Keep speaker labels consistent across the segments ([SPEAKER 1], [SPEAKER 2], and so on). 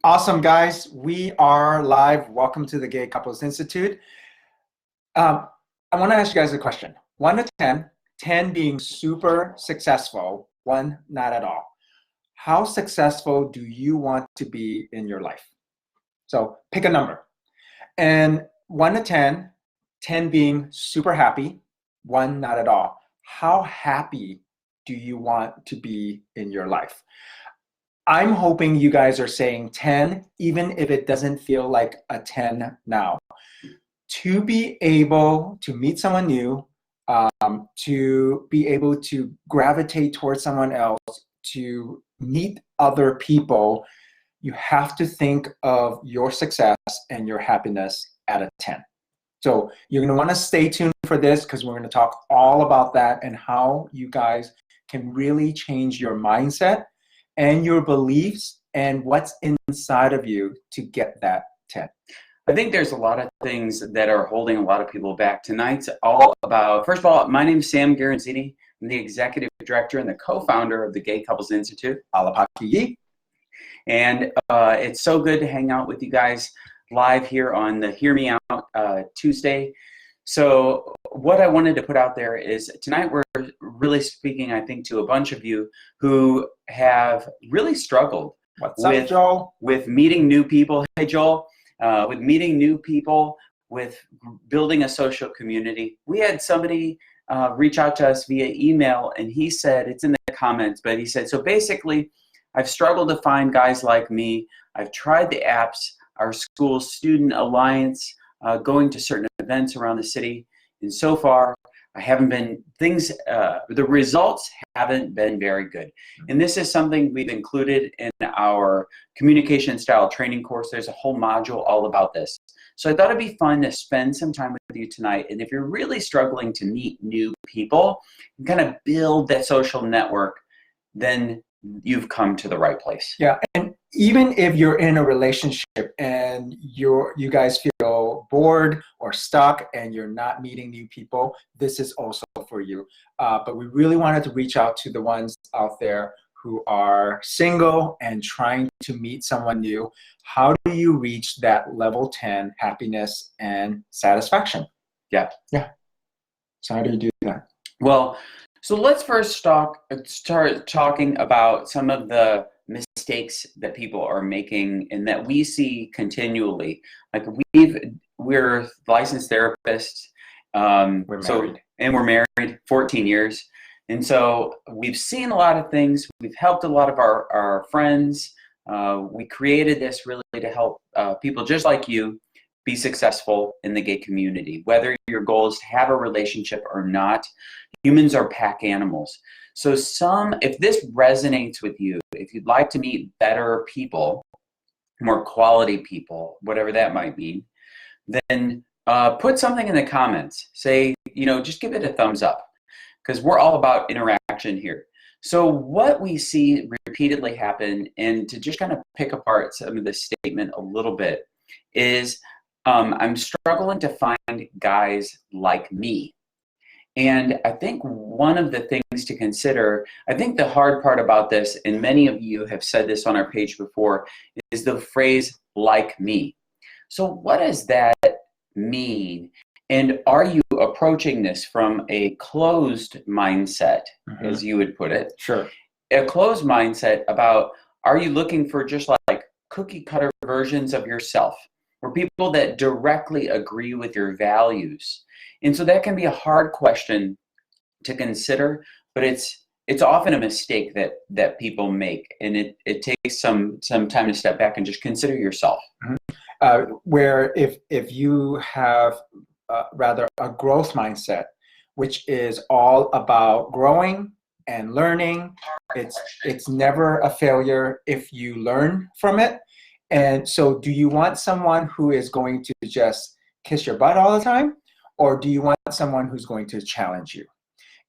[SPEAKER 1] Awesome, guys. We are live. Welcome to the Gay Couples Institute. I want to ask you guys a question. 1 to 10, 10 being super successful, 1 not at all. How successful do you want to be in your life? So pick a number. And 1 to 10, 10 being super happy, 1 not at all. How happy do you want to be in your life? I'm hoping you guys are saying 10, even if it doesn't feel like a 10 now. To be able to meet someone new, to be able to gravitate towards someone else, to meet other people, you have to think of your success and your happiness at a 10. So you're going to want to stay tuned for this because we're going to talk all about that and how you guys can really change your mindset and your beliefs and what's inside of you to get that 10.
[SPEAKER 2] I think there's a lot of things that are holding a lot of people back. Tonight's all about, first of all, my name is Sam Garanzini. I'm the executive director and the co-founder of the Gay Couples Institute.
[SPEAKER 1] Alapaki.
[SPEAKER 2] And it's so good to hang out with you guys live here on the Hear Me Out Tuesday. So what I wanted to put out there is tonight we're really speaking, I think, to a bunch of you who have really struggled with meeting new people. Hey, Joel. With meeting new people, with building a social community. We had somebody reach out to us via email, and he said, it's in the comments, but he said, so basically, I've struggled to find guys like me. I've tried the apps, our school student alliance, going to certain events around the city, and so far, I haven't been, the results haven't been very good. And this is something we've included in our communication style training course. There's a whole module all about this. So I thought it'd be fun to spend some time with you tonight. And if you're really struggling to meet new people and kind of build that social network, then you've come to the right place.
[SPEAKER 1] Yeah, and even if you're in a relationship and you guys feel bored or stuck and you're not meeting new people, this is also for you. But we really wanted to reach out to the ones out there who are single and trying to meet someone new. How do you reach that level 10 happiness and satisfaction?
[SPEAKER 2] Yeah.
[SPEAKER 1] So how do you do that?
[SPEAKER 2] Well, so let's first start talking about some of the mistakes that people are making and that we see continually. Like we're licensed therapists.
[SPEAKER 1] We're married.
[SPEAKER 2] And we're married 14 years. And so we've seen a lot of things. We've helped a lot of our friends. We created this really to help people just like you be successful in the gay community. Whether your goal is to have a relationship or not, humans are pack animals. So if this resonates with you, if you'd like to meet better people, more quality people, whatever that might mean, then put something in the comments. Say, just give it a thumbs up, because we're all about interaction here. So what we see repeatedly happen, and to just kind of pick apart some of this statement a little bit, is I'm struggling to find guys like me. And I think one of the things to consider, I think the hard part about this, and many of you have said this on our page before, is the phrase like me. So what does that mean? And are you approaching this from a closed mindset, as you would put it?
[SPEAKER 1] Sure.
[SPEAKER 2] A closed mindset about, are you looking for just like cookie cutter versions of yourself, or people that directly agree with your values? And so that can be a hard question to consider, but it's often a mistake that people make, and it takes some time to step back and just consider yourself.
[SPEAKER 1] Where if you have rather a growth mindset, which is all about growing and learning, it's never a failure if you learn from it. And so do you want someone who is going to just kiss your butt all the time? Or do you want someone who's going to challenge you?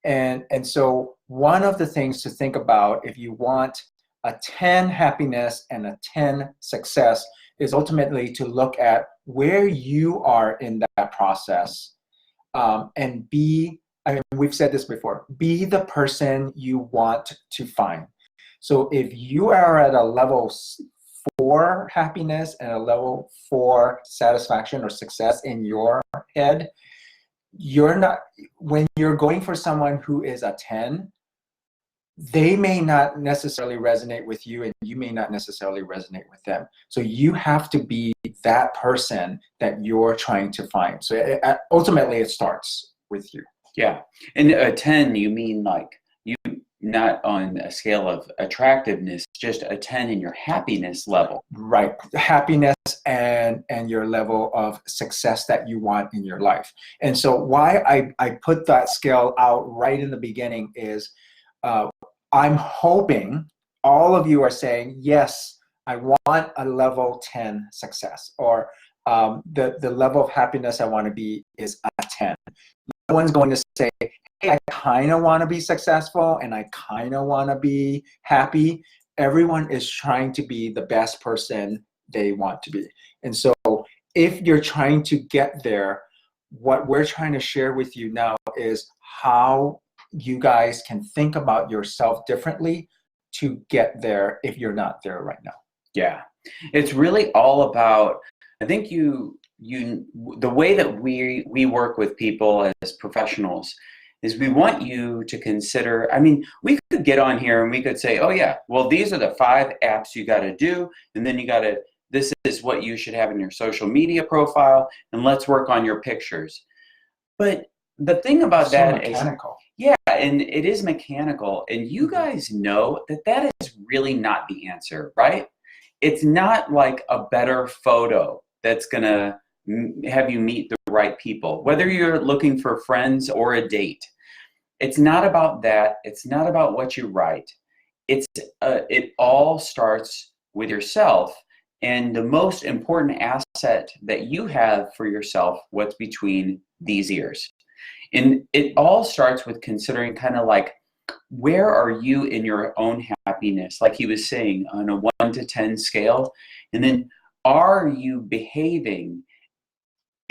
[SPEAKER 1] And so one of the things to think about if you want a 10 happiness and a 10 success is ultimately to look at where you are in that process, and we've said this before, be the person you want to find. So if you are at a level 4 happiness and a level 4 satisfaction or success in your head, you're not, when you're going for someone who is a 10, they may not necessarily resonate with you and you may not necessarily resonate with them. So you have to be that person that you're trying to find. So ultimately it starts with you.
[SPEAKER 2] Yeah. And a 10, you mean like you, not on a scale of attractiveness, just a 10 in your happiness level.
[SPEAKER 1] Right. Happiness and your level of success that you want in your life. And so why I put that scale out right in the beginning is I'm hoping all of you are saying, yes, I want a level 10 success, or the level of happiness I want to be is a 10. No one's going to say, hey, I kind of want to be successful and I kind of want to be happy. Everyone is trying to be the best person they want to be. And so if you're trying to get there, what we're trying to share with you now is how you guys can think about yourself differently to get there if you're not there right now.
[SPEAKER 2] Yeah. It's really all about, I think the way that we work with people as professionals is we want you to consider, I mean, we could get on here and we could say, oh yeah, well, these are the 5 apps you got to do. And then this is what you should have in your social media profile. And let's work on your pictures. But the thing about that is, yeah, and it is mechanical. And you guys know that is really not the answer, right? It's not like a better photo that's going to have you meet the right people, whether you're looking for friends or a date. It's not about that. It's not about what you write. It all starts with yourself. And the most important asset that you have for yourself, what's between these ears. And it all starts with considering kind of like, where are you in your own happiness? Like he was saying, on a 1 to 10 scale. And then are you behaving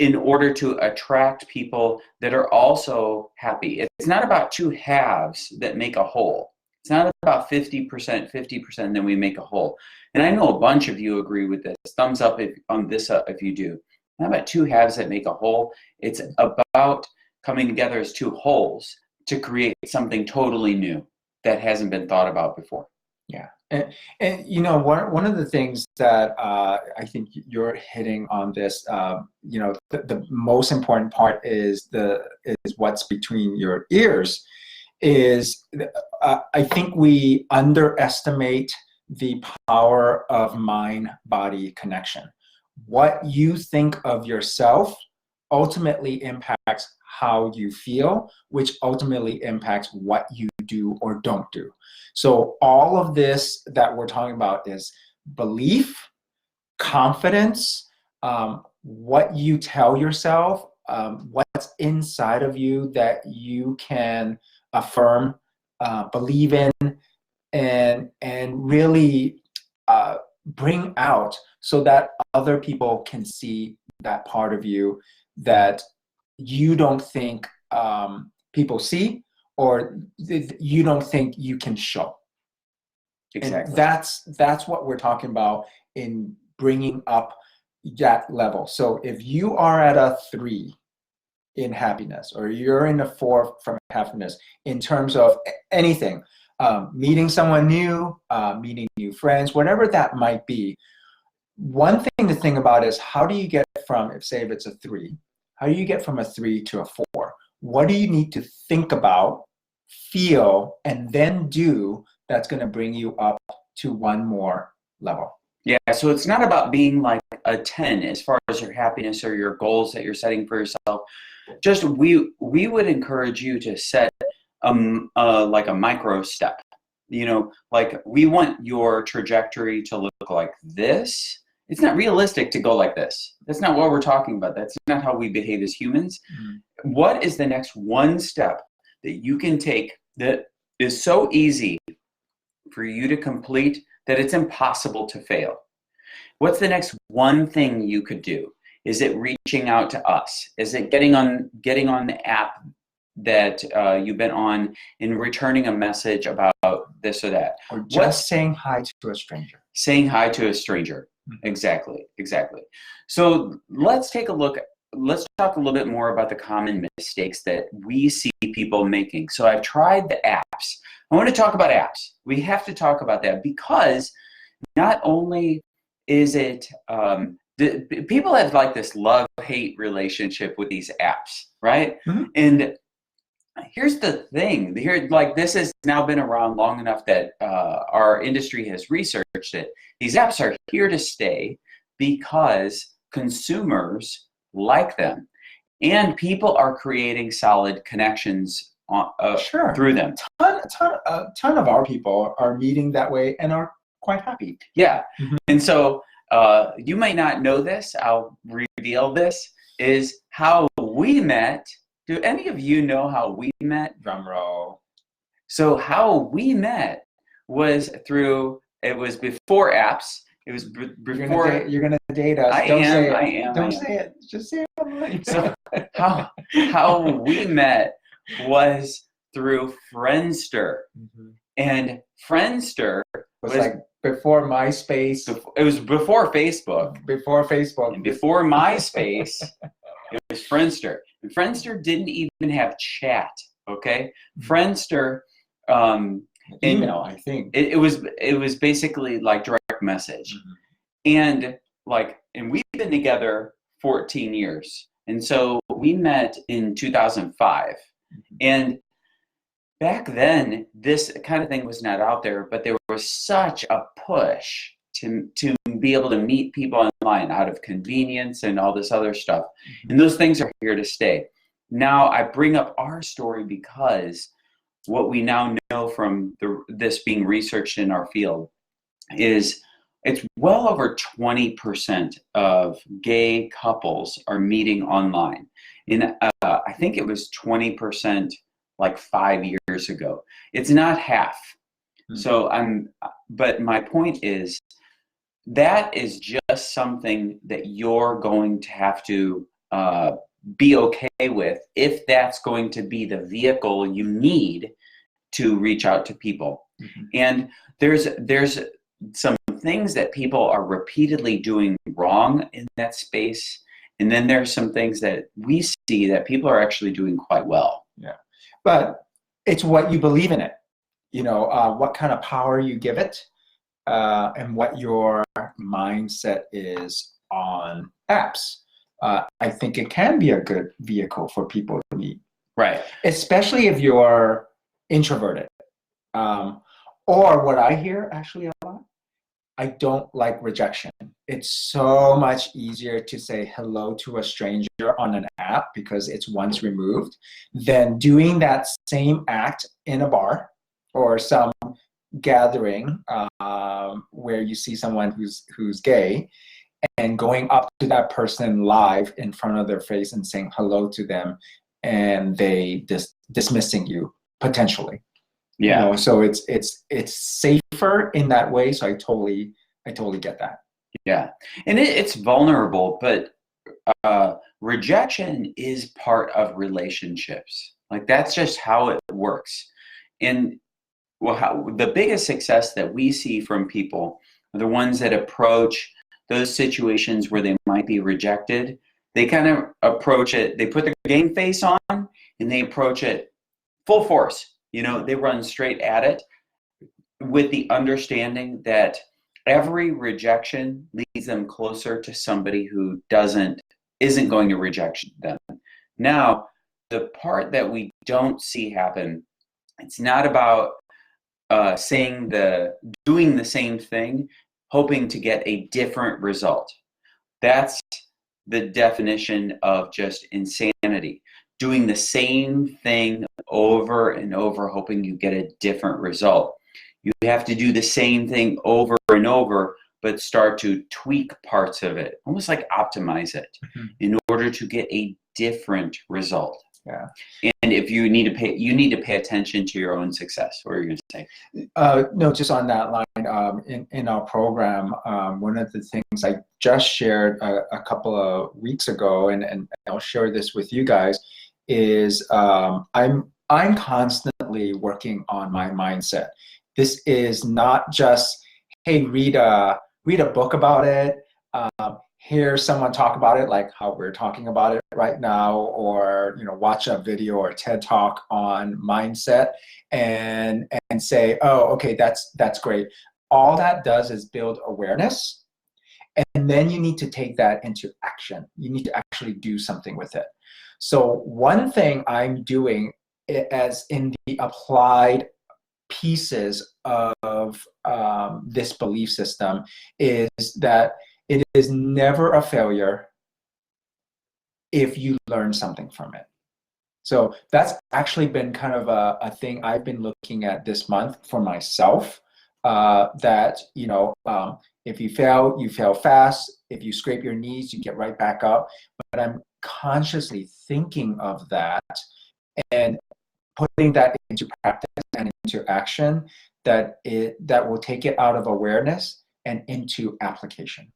[SPEAKER 2] in order to attract people that are also happy? It's not about 2 halves that make a whole. It's not about 50%, and then we make a whole. And I know a bunch of you agree with this. Thumbs up on this if you do. Not about 2 halves that make a whole. It's about coming together as 2 wholes to create something totally new that hasn't been thought about before.
[SPEAKER 1] Yeah. And you know, one of the things that I think you're hitting on this, you know, the most important part is what's between your ears. Is I think we underestimate the power of mind-body connection. What you think of yourself ultimately impacts how you feel, which ultimately impacts what you do or don't do. So all of this that we're talking about is belief, confidence, what you tell yourself, what's inside of you that you can affirm, believe in, and really bring out so that other people can see that part of you that you don't think people see, or you don't think you can show.
[SPEAKER 2] Exactly.
[SPEAKER 1] And that's what we're talking about in bringing up that level. So if you are at a 3 in happiness, or you're in a 4 from happiness in terms of anything, meeting someone new, meeting new friends, whatever that might be, one thing to think about is how do you get from, if it's a 3, how do you get from a 3 to a 4? What do you need to think about, feel, and then do that's going to bring you up to one more level?
[SPEAKER 2] Yeah, so it's not about being like a 10 as far as your happiness or your goals that you're setting for yourself. Just we would encourage you to set like a micro step. You know, like we want your trajectory to look like this. It's not realistic to go like this. That's not what we're talking about. That's not how we behave as humans. Mm-hmm. What is the next one step that you can take that is so easy for you to complete that it's impossible to fail? What's the next one thing you could do? Is it reaching out to us? Is it getting on the app that you've been on in returning a message about this or that.
[SPEAKER 1] Or just saying hi to a stranger.
[SPEAKER 2] Saying hi to a stranger. Exactly. So let's take a look. Let's talk a little bit more about the common mistakes that we see people making. So I've tried the apps. I want to talk about apps. We have to talk about that because not only is it, people have like this love-hate relationship with these apps, right? And here's the thing. This has now been around long enough that our industry has researched it. These apps are here to stay because consumers like them, and people are creating solid connections through them.
[SPEAKER 1] A ton of our people are meeting that way and are quite happy.
[SPEAKER 2] Yeah, and so you might not know this. I'll reveal this is how we met. Do any of you know how we met?
[SPEAKER 1] Drum roll.
[SPEAKER 2] So how we met was it was before apps. It was before.
[SPEAKER 1] You're gonna date us.
[SPEAKER 2] I am.
[SPEAKER 1] Don't say it. Just say it.
[SPEAKER 2] So how we met was through Friendster, and Friendster
[SPEAKER 1] was like before MySpace.
[SPEAKER 2] It was before Facebook.
[SPEAKER 1] Before Facebook.
[SPEAKER 2] And before MySpace, it was Friendster. And Friendster didn't even have chat. Okay, Friendster.
[SPEAKER 1] Email, I think.
[SPEAKER 2] It was basically like direct message, and we've been together 14 years, and so we met in 2005, and back then this kind of thing was not out there, but there was such a push to be able to meet people online out of convenience and all this other stuff, and those things are here to stay. Now I bring up our story because what we now know from this being researched in our field is it's well over 20% of gay couples are meeting online. And I think it was 20% like 5 years ago. It's not half. But my point is that is just something that you're going to have to be okay with if that's going to be the vehicle you need to reach out to people. And there's some things that people are repeatedly doing wrong in that space, and then there's some things that we see that people are actually doing quite well.
[SPEAKER 1] Yeah, but it's what you believe in it, what kind of power you give it, and what your mindset is on apps. I think it can be a good vehicle for people to meet.
[SPEAKER 2] Right.
[SPEAKER 1] Especially if you're introverted. Or what I hear actually a lot, I don't like rejection. It's so much easier to say hello to a stranger on an app because it's once removed than doing that same act in a bar or some gathering where you see someone who's gay and going up to that person live in front of their face and saying hello to them, and they dismissing you potentially.
[SPEAKER 2] Yeah.
[SPEAKER 1] So it's safer in that way. So I totally get that.
[SPEAKER 2] Yeah, and it's vulnerable, but rejection is part of relationships. Like that's just how it works. And the biggest success that we see from people are the ones that approach those situations where they might be rejected. They kind of approach it. They put the game face on and they approach it full force. They run straight at it with the understanding that every rejection leads them closer to somebody who isn't going to reject them. Now, the part that we don't see happen, it's not about doing the same thing, hoping to get a different result. That's the definition of just insanity. Doing the same thing over and over, hoping you get a different result. You have to do the same thing over and over, but start to tweak parts of it, almost like optimize it in order to get a different result.
[SPEAKER 1] Yeah.
[SPEAKER 2] And if you need to pay attention to your own success. What are you going to say?
[SPEAKER 1] No, just on that line, in our program, one of the things I just shared a couple of weeks ago, and I'll share this with you guys, is I'm constantly working on my mindset. This is not just, hey, read a book about it, hear someone talk about it like how we're talking about it right now, or watch a video or TED talk on mindset and say, oh, okay, that's great. All that does is build awareness, and then you need to take that into action. You need to actually do something with it. So one thing I'm doing as in the applied pieces of this belief system is that it is never a failure if you learn something from it. So that's actually been kind of a thing I've been looking at this month for myself, that, if you fail fast. If you scrape your knees, you get right back up. But I'm consciously thinking of that and putting that into practice and into action, that will take it out of awareness and into application.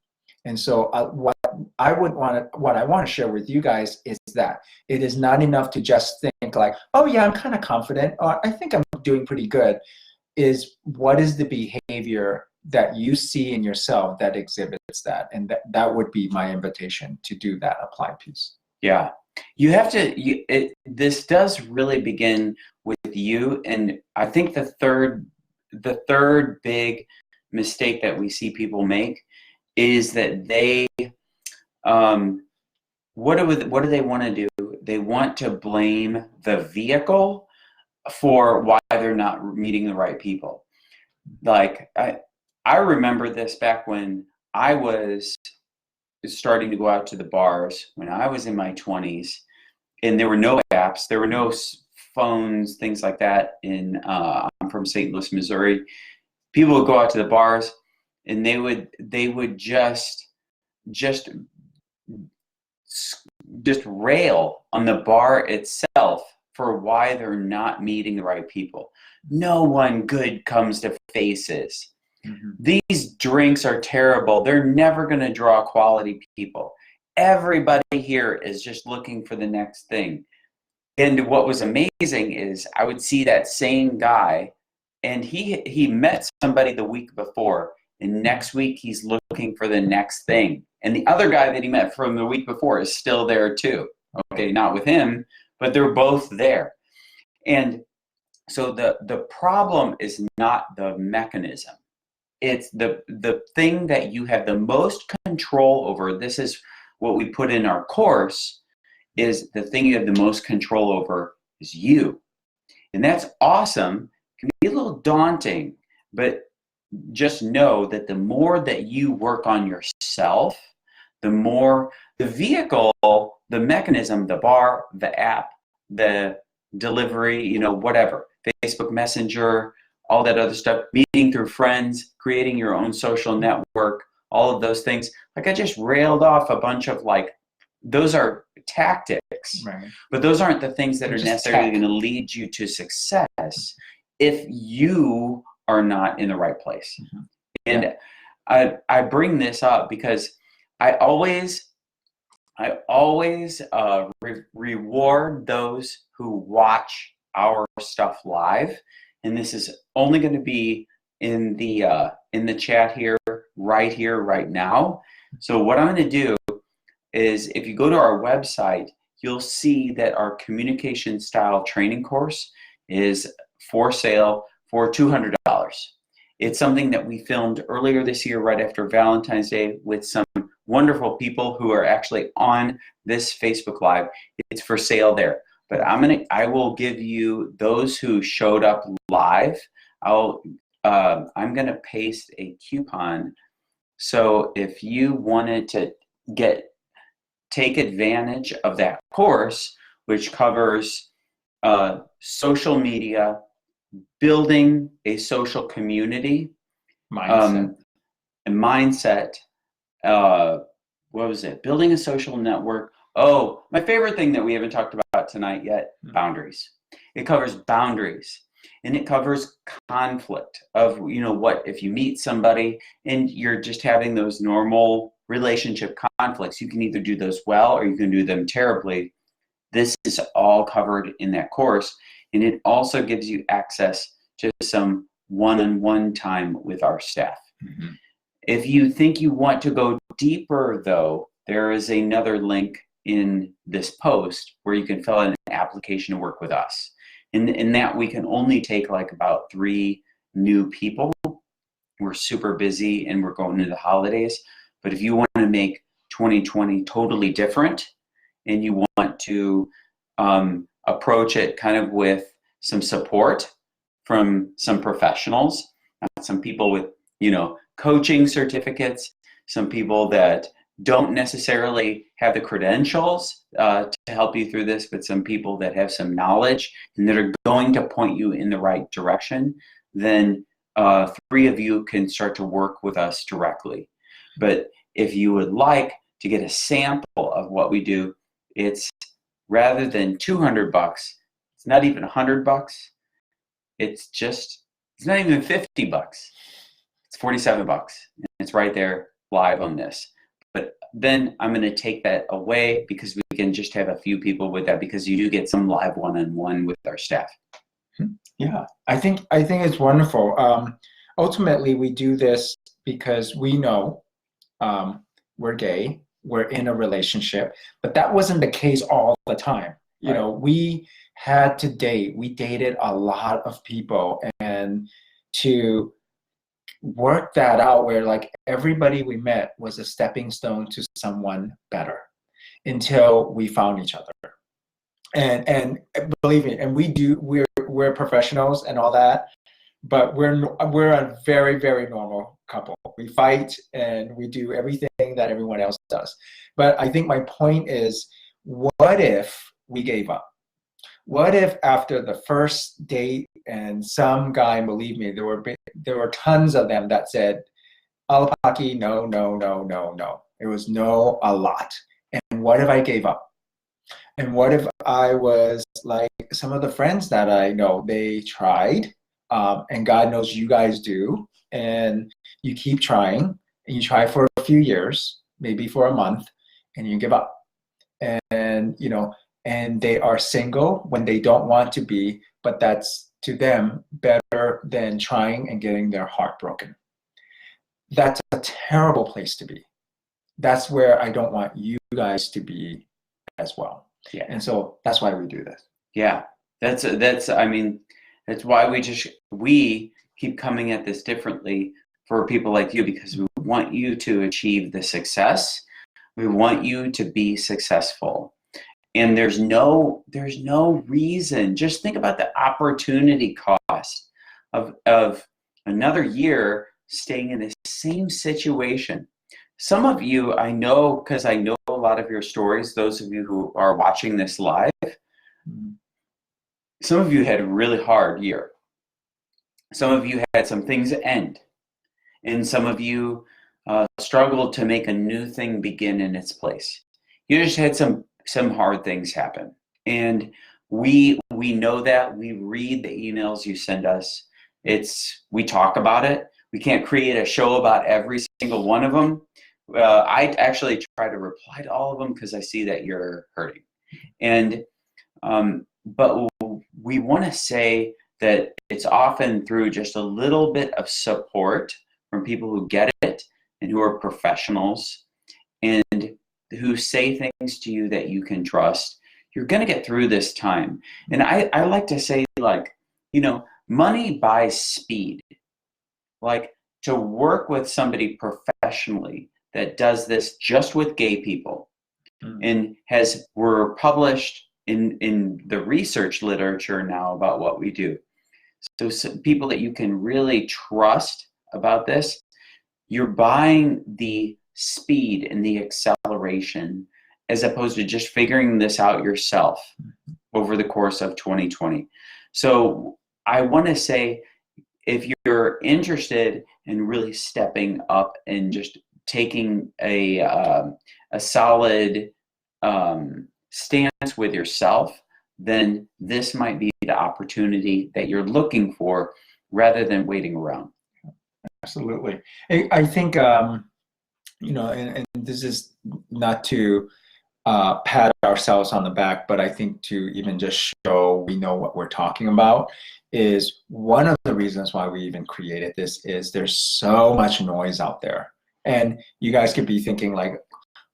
[SPEAKER 1] And so what I want to share with you guys is that it is not enough to just think like, oh yeah, I'm kind of confident, or I think I'm doing pretty good. Is what is the behavior that you see in yourself that exhibits that? And that would be my invitation to do that applied piece.
[SPEAKER 2] Yeah. You have to, this does really begin with you. And I think the third big mistake that we see people make is that they, what do they want to do? They want to blame the vehicle for why they're not meeting the right people. Like, I remember this back when I was starting to go out to the bars when I was in my 20s, and there were no apps, there were no phones, things like that. I'm from St. Louis, Missouri. People would go out to the bars, and they would just rail on the bar itself for why they're not meeting the right people. No one good comes to Faces. Mm-hmm. These drinks are terrible. They're never going to draw quality people. Everybody here is just looking for the next thing. And what was amazing is I would see that same guy, and he met somebody the week before, and next week he's looking for the next thing. And the other guy that he met from the week before is still there too. Okay, not with him, but they're both there. And so the problem is not the mechanism. It's the thing that you have the most control over. This is what we put in our course, is the thing you have the most control over is you. And that's awesome. It can be a little daunting, but just know that the more that you work on yourself, the more the vehicle, the mechanism, the bar, the app, the delivery, whatever, Facebook Messenger, all that other stuff, meeting through friends, creating your own social network, all of those things. Like, I just railed off a bunch of those are tactics, right? But those aren't the things that are necessarily going to lead you to success if you are not in the right place. Mm-hmm. And yeah. I bring this up because I always reward those who watch our stuff live. And this is only going to be in the chat here, right now. So what I'm going to do is, if you go to our website, you'll see that our communication style training course is for sale for $200. It's something that we filmed earlier this year, right after Valentine's Day, with some wonderful people who are actually on this Facebook Live. It's for sale there. But I will give you those who showed up live. I'm gonna paste a coupon. So if you wanted to take advantage of that course, which covers social media, building a social community, mindset. What was it? Building a social network. Oh, my favorite thing that we haven't talked about tonight yet, boundaries. It covers boundaries, and it covers conflict of, what if you meet somebody and you're just having those normal relationship conflicts. You can either do those well or you can do them terribly. This is all covered in that course, and it also gives you access to some one-on-one time with our staff.
[SPEAKER 1] Mm-hmm.
[SPEAKER 2] If you think you want to go deeper, though, there is another link in this post where you can fill out an application to work with us. In that, we can only take like about 3 new people. We're super busy and we're going into the holidays. But if you want to make 2020 totally different and you want to approach it kind of with some support from some professionals, some people with, coaching certificates, some people that don't necessarily have the credentials to help you through this, but some people that have some knowledge and that are going to point you in the right direction, then 3 of you can start to work with us directly. But if you would like to get a sample of what we do, it's rather than $200, it's not even $100. It's not even $50. It's $47. And it's right there live on this. But then I'm going to take that away because we can just have a few people with that, because you do get some live one-on-one with our staff.
[SPEAKER 1] Yeah, I think it's wonderful. Ultimately, we do this because we know we're gay, we're in a relationship, but that wasn't the case all the time. We had to date. We dated a lot of people, and to work that out where like everybody we met was a stepping stone to someone better until we found each other. And believe me, and we're professionals and all that, but we're a very, very normal couple. We fight and we do everything that everyone else does. But I think my point is, what if we gave up? What if after the first date and some guy, believe me, there were tons of them that said, Alapaki, no, no, no, no, no. It was no a lot. And what if I gave up? And what if I was like some of the friends that I know, they tried, and God knows you guys do, and you keep trying, and you try for a few years, maybe for a month, and you give up. And and they are single when they don't want to be, but that's to them better than trying and getting their heart broken. That's a terrible place to be. That's where I don't want you guys to be as well.
[SPEAKER 2] Yeah.
[SPEAKER 1] And so that's why we do this.
[SPEAKER 2] Yeah. That's why we keep coming at this differently for people like you, because we want you to achieve the success. We want you to be successful. And there's no reason. Just think about the opportunity cost of another year staying in the same situation. Some of you, I know, because I know a lot of your stories, those of you who are watching this live, some of you had a really hard year. Some of you had some things end. And some of you struggled to make a new thing begin in its place. You just had some hard things happen. And we know that. We read the emails you send us. We talk about it. We can't create a show about every single one of them. I actually try to reply to all of them because I see that you're hurting. And but we want to say that it's often through just a little bit of support from people who get it and who are professionals and who say things to you that you can trust. You're going to get through this time. And I like to say, like, money buys speed. Like, to work with somebody professionally that does this just with gay people and we're published in the research literature now about what we do. So some people that you can really trust about this, you're buying the speed and the acceleration as opposed to just figuring this out yourself over the course of 2020. So I want to say, if you're interested in really stepping up and just taking a solid stance with yourself, then this might be the opportunity that you're looking for rather than waiting around.
[SPEAKER 1] Absolutely. I think, and this is not to pat ourselves on the back, but I think to even just show we know what we're talking about is one of the reasons why we even created this is there's so much noise out there. And you guys could be thinking like,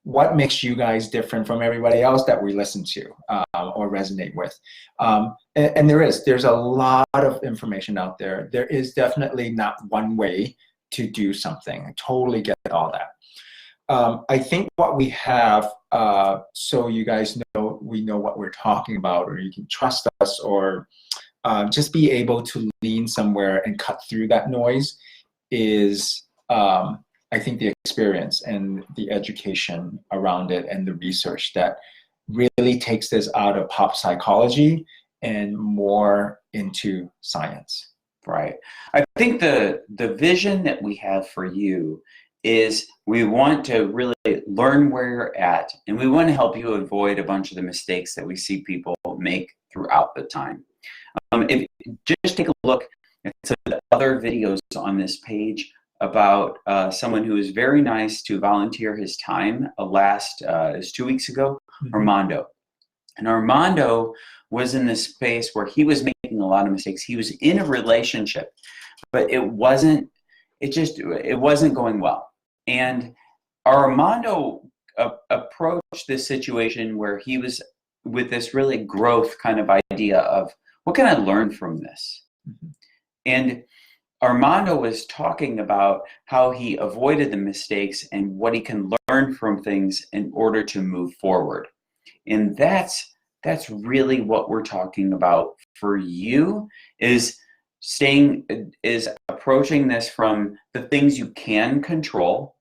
[SPEAKER 1] what makes you guys different from everybody else that we listen to or resonate with? And there's a lot of information out there. There is definitely not one way to do something. I totally get all that. I think what we have, so you guys know, we know what we're talking about, or you can trust us, or just be able to lean somewhere and cut through that noise is, I think, the experience and the education around it and the research that really takes this out of pop psychology and more into science.
[SPEAKER 2] Right. I think the vision that we have for you is we want to really learn where you're at, and we want to help you avoid a bunch of the mistakes that we see people make throughout the time. If just take a look at some of the other videos on this page about someone who was very nice to volunteer his time is 2 weeks ago, Armando. And Armando was in this space where he was making a lot of mistakes. He was in a relationship, but it wasn't going well. And Armando approached this situation where he was with this really growth kind of idea of, what can I learn from this? And Armando was talking about how he avoided the mistakes and what he can learn from things in order to move forward. And that's really what we're talking about for you, is approaching this from the things you can control,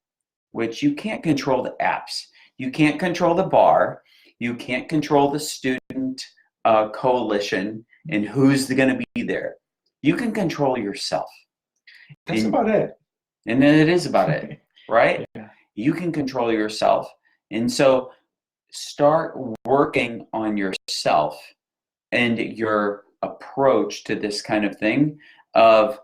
[SPEAKER 2] which you can't control the apps. You can't control the bar. You can't control the student coalition and who's going to be there. You can control yourself.
[SPEAKER 1] That's about it.
[SPEAKER 2] And then it is about it, right?
[SPEAKER 1] Yeah.
[SPEAKER 2] You can control yourself. And so start working on yourself and your approach to this kind of thing of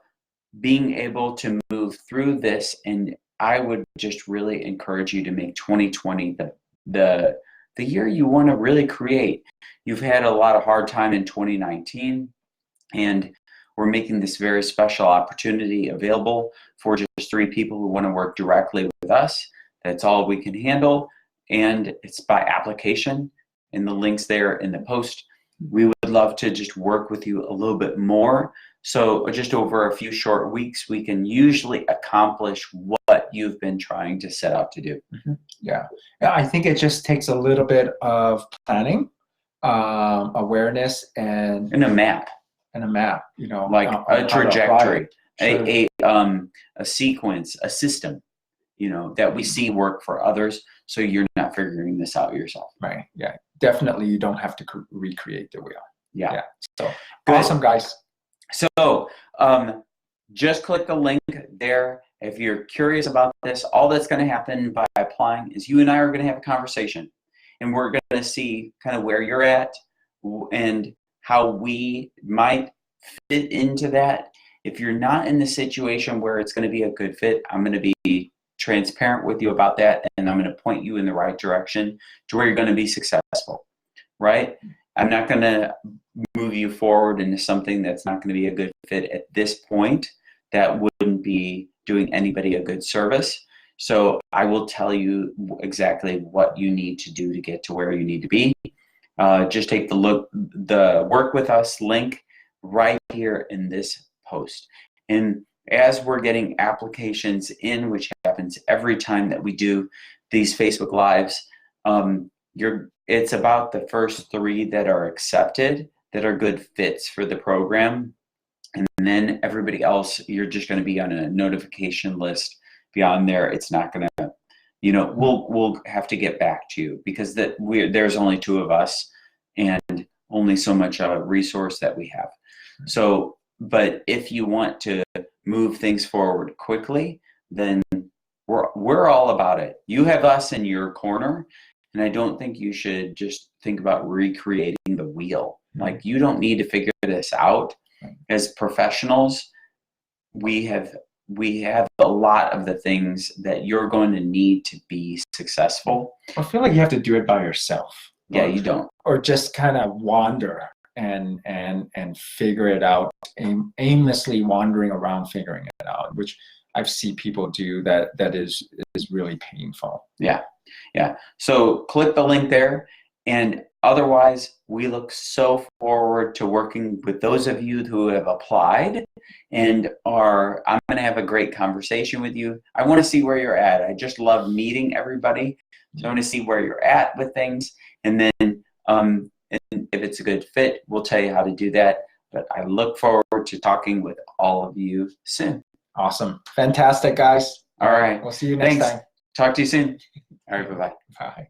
[SPEAKER 2] being able to move through this. And I would just really encourage you to make 2020 the year you want to really create. You've had a lot of hard time in 2019, and we're making this very special opportunity available for just 3 people who want to work directly with us. That's all we can handle, and it's by application, and the link's there in the post. We would love to just work with you a little bit more. So just over a few short weeks, we can usually accomplish what you've been trying to set out to do.
[SPEAKER 1] Yeah, I think it just takes a little bit of planning, awareness, and
[SPEAKER 2] a map.
[SPEAKER 1] Like
[SPEAKER 2] a trajectory, a sequence, a system, that we see work for others, so you're not figuring this out yourself.
[SPEAKER 1] Right. Yeah. Definitely, you don't have to recreate the wheel.
[SPEAKER 2] Yeah.
[SPEAKER 1] So
[SPEAKER 2] good.
[SPEAKER 1] Awesome, guys.
[SPEAKER 2] So just click the link there. If you're curious about this, all that's going to happen by applying is you and I are going to have a conversation, and we're going to see kind of where you're at and how we might fit into that. If you're not in the situation where it's going to be a good fit, I'm going to be transparent with you about that, and I'm going to point you in the right direction to where you're going to be successful, right? I'm not going to move you forward into something that's not going to be a good fit at this point. That wouldn't be doing anybody a good service. So I will tell you exactly what you need to do to get to where you need to be. Just take the Work With Us link right here in this post. And as we're getting applications in, which happens every time that we do these Facebook Lives, it's about the first 3 that are accepted, that are good fits for the program. And then everybody else, you're just going to be on a notification list. Beyond there, it's not going to, we'll have to get back to you, because there's only 2 of us and only so much resource that we have. So, but if you want to move things forward quickly, then we're all about it. You have us in your corner, and I don't think you should just think about recreating the wheel. Like, you don't need to figure this out. As professionals, we have we have a lot of the things that you're going to need to be successful.
[SPEAKER 1] I feel like you have to do it by yourself.
[SPEAKER 2] Yeah, you don't.
[SPEAKER 1] Or just kind of wander and figure it out, aimlessly wandering around figuring it out, which I've seen people do that is really painful.
[SPEAKER 2] Yeah. So click the link there. And otherwise, we look so forward to working with those of you who have applied and I'm going to have a great conversation with you. I want to see where you're at. I just love meeting everybody. So I want to see where you're at with things. And then and if it's a good fit, we'll tell you how to do that. But I look forward to talking with all of you soon.
[SPEAKER 1] Awesome. Fantastic, guys.
[SPEAKER 2] All right.
[SPEAKER 1] We'll see you next time.
[SPEAKER 2] Talk to you soon. All right. Bye-bye.
[SPEAKER 1] Bye.